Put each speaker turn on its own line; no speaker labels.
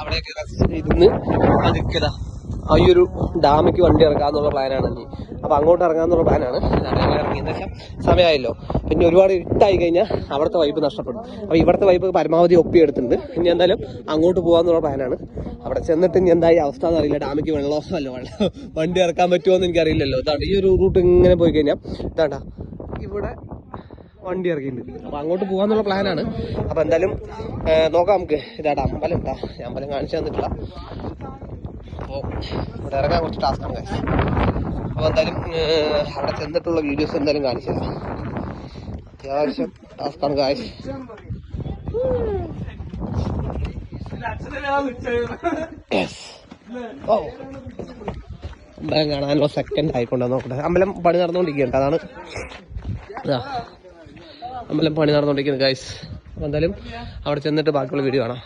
അവിടെയൊക്കെ ഇരുന്ന് പതുക്കല ഈ ഒരു ഡാമിക്ക് വണ്ടി ഇറക്കാന്നുള്ള പ്ലാനാണ് ഇനി. അപ്പൊ അങ്ങോട്ട് ഇറങ്ങാന്നുള്ള പ്ലാനാണ്. ഇറങ്ങിയെന്ന് വെച്ചാൽ സമയമായല്ലോ. പിന്നെ ഒരുപാട് ഇരുട്ടായി കഴിഞ്ഞാൽ അവിടുത്തെ വൈബ് നഷ്ടപ്പെടും. അപ്പൊ ഇവിടുത്തെ വൈബ് പരമാവധി ഒപ്പിയെടുത്തിട്ടുണ്ട്. ഇനി എന്തായാലും അങ്ങോട്ട് പോകാന്നുള്ള പ്ലാനാണ്. അവിടെ ചെന്നിട്ട് ഇനി എന്തായി അവസ്ഥ എന്നറിയില്ല. ഡാമിക്ക് വെള്ളം വണ്ടി ഇറക്കാൻ പറ്റുമോ എന്ന് എനിക്കറിയില്ലല്ലോ. ഇതാണ്ട് ഈ ഒരു റൂട്ട് ഇങ്ങനെ പോയി കഴിഞ്ഞാൽ ഇതാണ്ടാ ഇവിടെ വണ്ടി ഇറക്കിയിട്ടുണ്ട്. അപ്പൊ അങ്ങോട്ട് പോകാന്നുള്ള പ്ലാനാണ്. അപ്പൊ എന്തായാലും നോക്കാം നമുക്ക്. ഇതാടാ അമ്പലം ഉണ്ടാ, അമ്പലം കാണിച്ചു തന്നിട്ടില്ല. അപ്പോൾ ഇവിടെ ഇറങ്ങാൻ കുറച്ച് ടാസ്ക്കാണ് കാശ്. അപ്പോൾ എന്തായാലും അവിടെ ചെന്നിട്ടുള്ള വീഡിയോസ് എന്തായാലും കാണിച്ചു തരാം. അത്യാവശ്യം ടാസ്ക്കാണ് കാശ്. ഓ അമ്പലം കാണാനുള്ള സെക്കൻഡ് ആയിക്കൊണ്ടാ നോക്കട്ടെ. അമ്പലം പണി നടന്നുകൊണ്ടിരിക്കുകയുണ്ട്. അതാണ് അമ്പലം പണി നടന്നുകൊണ്ടിരിക്കുന്നത് ഗൈസ്. അപ്പോൾ എന്തായാലും അവിടെ ചെന്നിട്ട് ബാക്കിയുള്ള വീഡിയോ കാണാം.